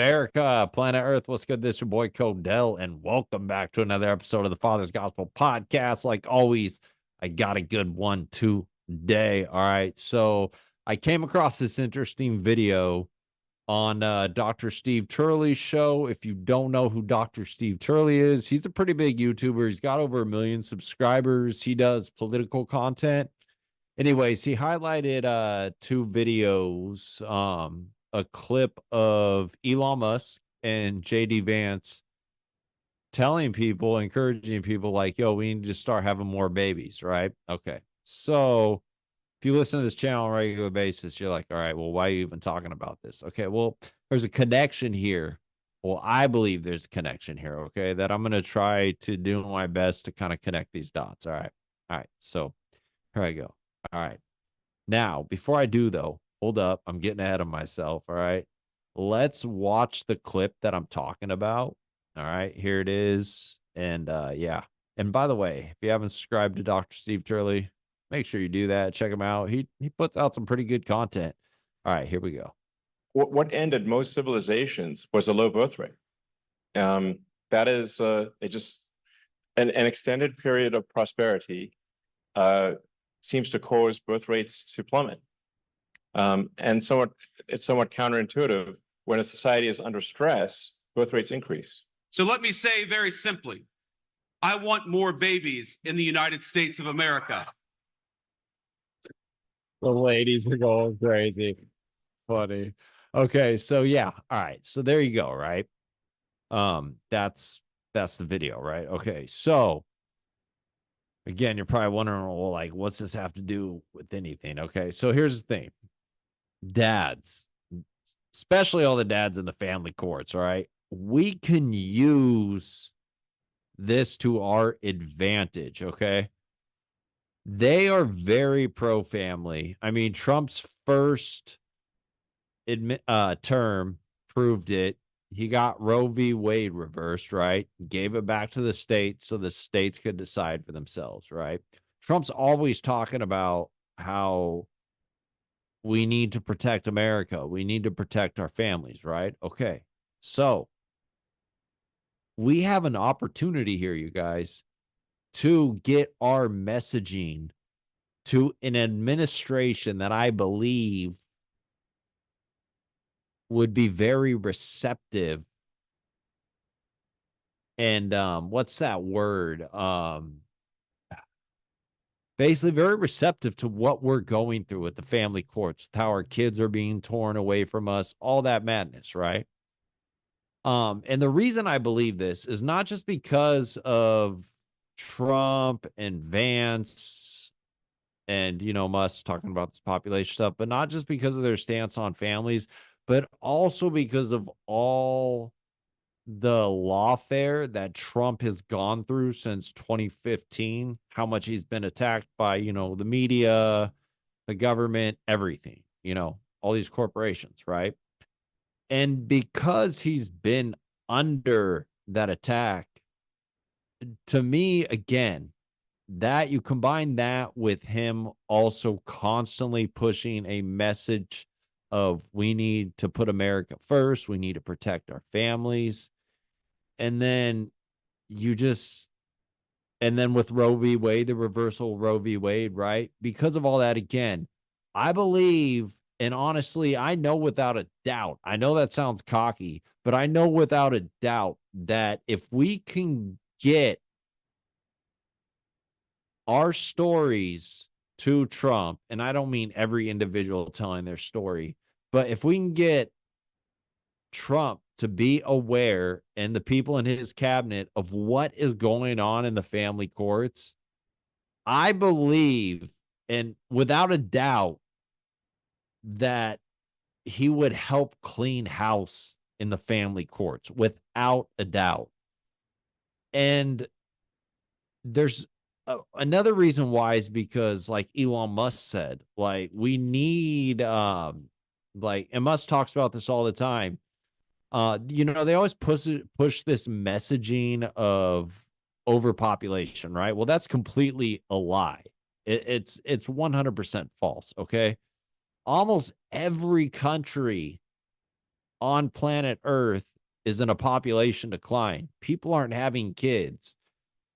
America, planet Earth, what's good? This is your boy Codell, and welcome back to another episode of the Father's Gospel Podcast. Like always, I got a good one today. All right, so I came across this interesting video on Dr. Steve Turley's show. If you don't know who Dr. Steve Turley is, he's a pretty big YouTuber. He's got over 1 million subscribers. He does political content. Anyways, he highlighted two videos, a clip of Elon Musk and JD Vance telling people, encouraging people like, yo, we need to start having more babies, right? Okay. So if you listen to this channel on a regular basis, you're like, all right, well, why are you even talking about this? Okay, well, there's a connection here. Well, I believe there's a connection here, okay, that I'm going to try to do my best to kind of connect these dots. All right. All right. So here I go. All right. Now, before I do, though, hold up. I'm getting ahead of myself. All right. Let's watch the clip that I'm talking about. All right. Here it is. And yeah. And by the way, if you haven't subscribed to Dr. Steve Turley, make sure you do that. Check him out. He puts out some pretty good content. All right. Here we go. What ended most civilizations was a low birth rate. That is, just an extended period of prosperity seems to cause birth rates to plummet. And it's somewhat counterintuitive. When a society is under stress, birth rates increase. So let me say very simply, I want more babies in the United States of America. The ladies are going crazy. Funny. Okay, so yeah. All right. So there you go, right? That's the video, right? Okay. So again, you're probably wondering, well, like, what's this have to do with anything? Okay. So here's the thing. Dads, especially all the dads in the family courts, all right? We can use this to our advantage, okay? They are very pro-family. I mean, Trump's first term proved it. He got Roe v. Wade reversed, right? Gave it back to the states so the states could decide for themselves, right? Trump's always talking about how we need to protect America. We need to protect our families, right? Okay. So we have an opportunity here, you guys, to get our messaging to an administration that I believe would be very receptive. And what's that word? Basically very receptive to what we're going through with the family courts, how our kids are being torn away from us, all that madness, right? And the reason I believe this is not just because of Trump and Vance and, you know, Musk talking about this population stuff, but not just because of their stance on families, but also because of all the lawfare that Trump has gone through since 2015, how much he's been attacked by, you know, the media, the government, everything, you know, all these corporations, right? And because he's been under that attack, to me, again, that you combine that with him also constantly pushing a message of we need to put America first, we need to protect our families. And then you just, and then with Roe v. Wade, the reversal of Roe v. Wade, right? Because of all that, again, I believe, and honestly, I know without a doubt, I know that sounds cocky, but I know without a doubt that if we can get our stories to Trump, and I don't mean every individual telling their story, but if we can get Trump to be aware and the people in his cabinet of what is going on in the family courts, I believe, and without a doubt, that he would help clean house in the family courts without a doubt. And there's another reason why is because, like Elon Musk said, like we need, like, and Musk talks about this all the time. You know, they always push this messaging of overpopulation, right? Well, that's completely a lie. It's 100% false. Okay, almost every country on planet Earth is in a population decline. People aren't having kids.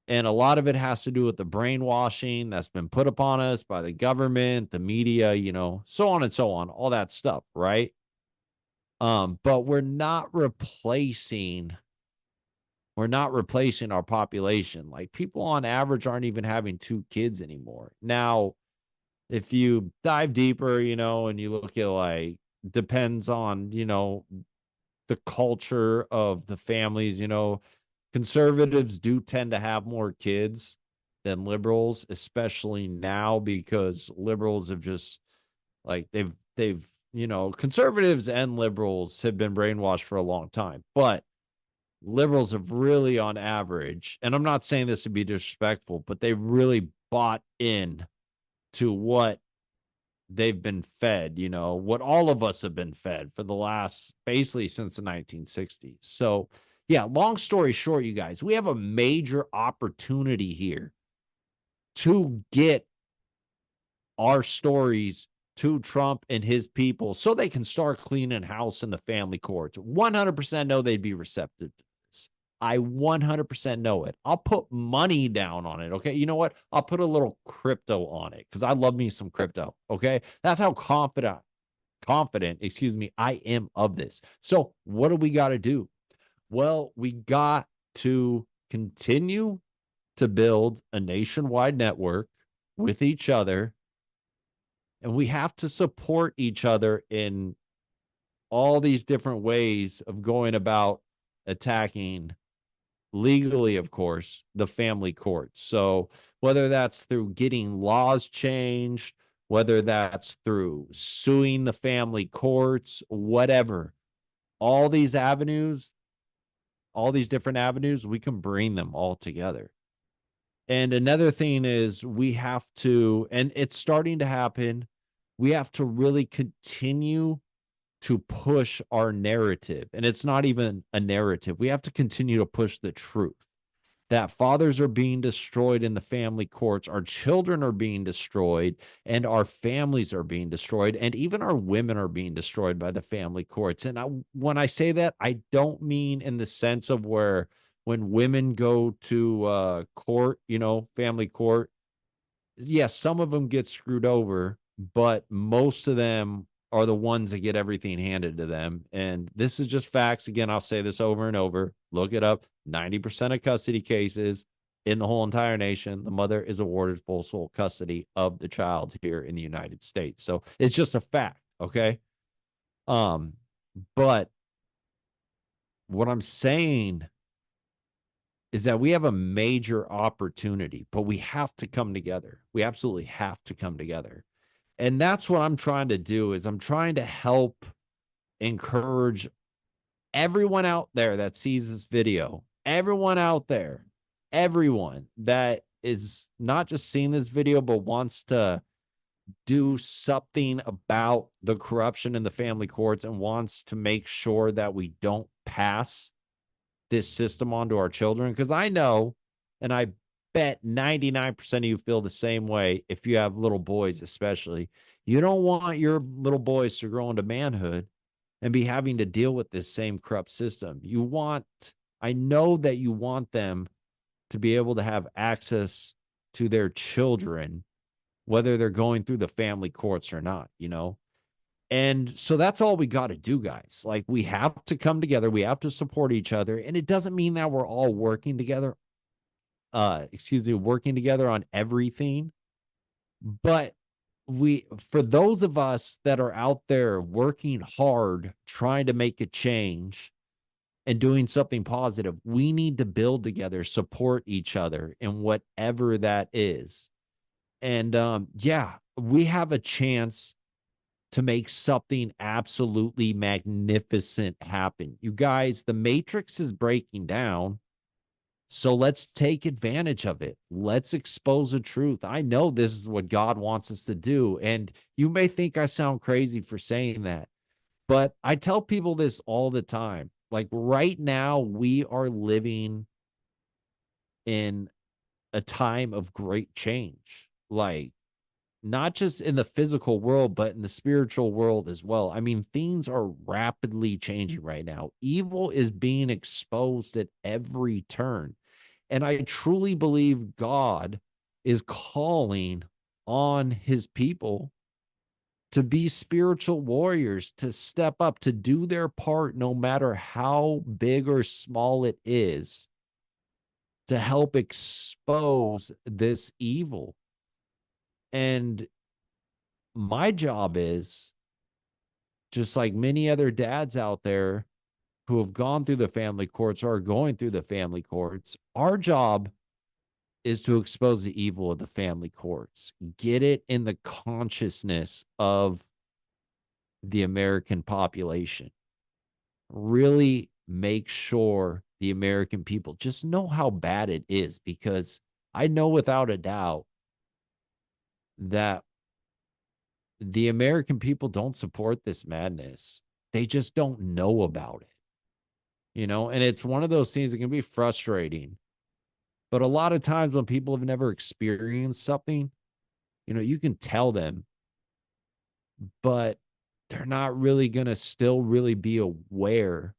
And a lot of it has to do with the brainwashing that's been put upon us by the government, the media, so on and so on, all that stuff, right? But we're not replacing our population. Like, people on average aren't even having 2 kids anymore. Now, if you dive deeper, and you look at, like, depends on, the culture of the families, conservatives do tend to have more kids than liberals, especially now, because liberals have just, like, they've conservatives and liberals have been brainwashed for a long time, but liberals have really, on average, and I'm not saying this to be disrespectful, but they really bought in to what they've been fed, what all of us have been fed for the last, basically, since the 1960s. So, yeah, long story short, you guys, we have a major opportunity here to get our stories to Trump and his people so they can start cleaning house in the family courts. 100% know they'd be receptive to this. I 100% know it. I'll put money down on it. Okay. You know what? I'll put a little crypto on it because I love me some crypto. Okay. That's how confident, I am of this. So what do we got to do? Well, we got to continue to build a nationwide network with each other. And we have to support each other in all these different ways of going about attacking, legally, of course, the family courts. So whether that's through getting laws changed, whether that's through suing the family courts, whatever, all these different avenues, we can bring them all together. And another thing is we have to, and it's starting to happen, we have to really continue to push our narrative. And it's not even a narrative. We have to continue to push the truth that fathers are being destroyed in the family courts, our children are being destroyed, and our families are being destroyed, and even our women are being destroyed by the family courts. And when I say that, I don't mean in the sense of where when women go to court, family court, yes, some of them get screwed over, but most of them are the ones that get everything handed to them. And this is just facts. Again, I'll say this over and over. Look it up. 90% of custody cases in the whole entire nation, the mother is awarded full sole custody of the child here in the United States. So it's just a fact. Okay. But what I'm saying is that we have a major opportunity, but we have to come together. We absolutely have to come together. And that's what I'm trying to do, is I'm trying to help encourage everyone out there that sees this video, everyone out there, everyone that is not just seeing this video, but wants to do something about the corruption in the family courts and wants to make sure that we don't pass this system onto our children. Because I know, and I bet 99% of you feel the same way. If you have little boys, especially, you don't want your little boys to grow into manhood and be having to deal with this same corrupt system. I know that you want them to be able to have access to their children, whether they're going through the family courts or not, And so that's all we got to do, guys. Like, we have to come together. We have to support each other. And it doesn't mean that we're all working together. Working together on everything. But for those of us that are out there working hard, trying to make a change and doing something positive, we need to build together, support each other in whatever that is. And we have a chance to make something absolutely magnificent happen. You guys, the matrix is breaking down. So let's take advantage of it. Let's expose the truth. I know this is what God wants us to do. And you may think I sound crazy for saying that, but I tell people this all the time. Like, right now, we are living in a time of great change. Like, not just in the physical world, but in the spiritual world as well. I mean, things are rapidly changing right now. Evil is being exposed at every turn. And I truly believe God is calling on his people to be spiritual warriors, to step up, to do their part, no matter how big or small it is, to help expose this evil. And my job is, just like many other dads out there who have gone through the family courts or are going through the family courts, our job is to expose the evil of the family courts, get it in the consciousness of the American population, really make sure the American people just know how bad it is, because I know without a doubt that the American people don't support this madness. They just don't know about it, and it's one of those things that can be frustrating. But a lot of times when people have never experienced something, you can tell them, but they're not really going to still really be aware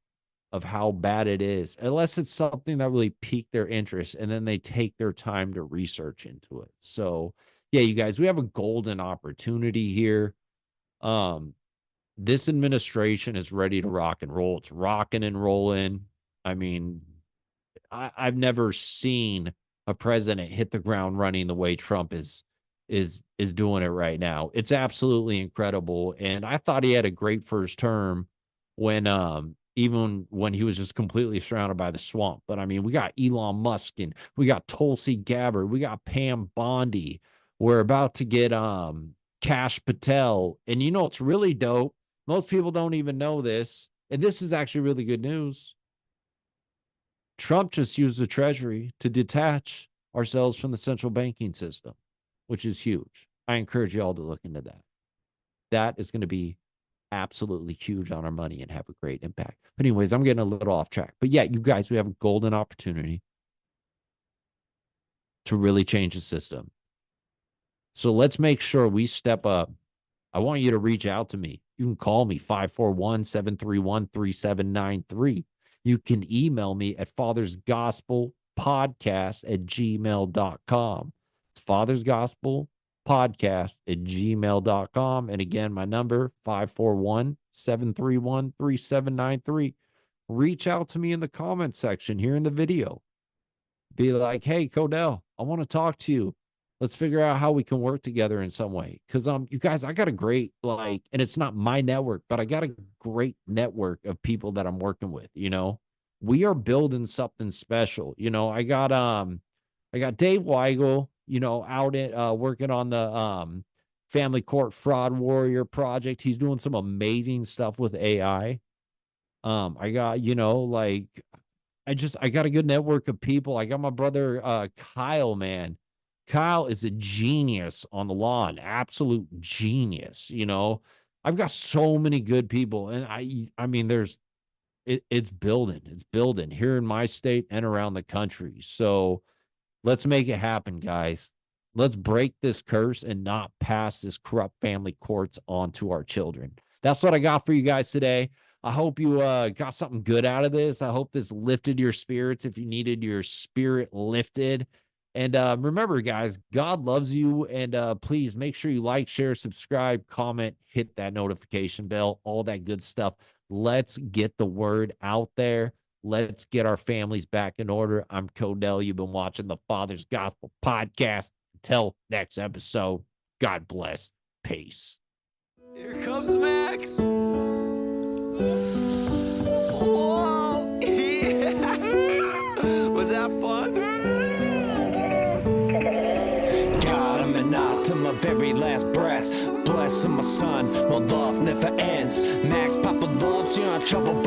of how bad it is, unless it's something that really piqued their interest and then they take their time to research into it. So, yeah, you guys, we have a golden opportunity here. This administration is ready to rock and roll. It's rocking and rolling. I mean, I've never seen a president hit the ground running the way Trump is doing it right now. It's absolutely incredible. And I thought he had a great first term when even when he was just completely surrounded by the swamp. But I mean, we got Elon Musk and we got Tulsi Gabbard, we got Pam Bondi. We're about to get Kash Patel. And it's really dope. Most people don't even know this. And this is actually really good news. Trump just used the Treasury to detach ourselves from the central banking system, which is huge. I encourage you all to look into that. That is going to be absolutely huge on our money and have a great impact. But anyways, I'm getting a little off track. But yeah, you guys, we have a golden opportunity to really change the system. So let's make sure we step up. I want you to reach out to me. You can call me 541-731-3793. You can email me at fathersgospelpodcast@gmail.com. It's fathersgospelpodcast@gmail.com. And again, my number, 541-731-3793. Reach out to me in the comment section here in the video. Be like, hey, Codell, I want to talk to you. Let's figure out how we can work together in some way. Because you guys, I got a great, and it's not my network, but I got a great network of people that I'm working with. We are building something special. I got Dave Weigel, out at working on the Family Court Fraud Warrior project. He's doing some amazing stuff with AI. I got, I got a good network of people. I got my brother Kyle, man. Kyle is a genius on the law, an absolute genius. I've got so many good people, and I mean, it's building here in my state and around the country. So let's make it happen, guys. Let's break this curse and not pass this corrupt family courts on to our children. That's what I got for you guys today. I hope you got something good out of this. I hope this lifted your spirits if you needed your spirit lifted. And remember, guys, God loves you. And please make sure you like, share, subscribe, comment, hit that notification bell, all that good stuff. Let's get the word out there. Let's get our families back in order. I'm Codell. You've been watching the Father's Gospel Podcast. Until next episode, God bless. Peace. Here comes Max. Whoa, yeah. Was that fun? God, I'm an out to my very last breath. Bless my son, my love never ends. Max, Papa loves you, I'm trouble.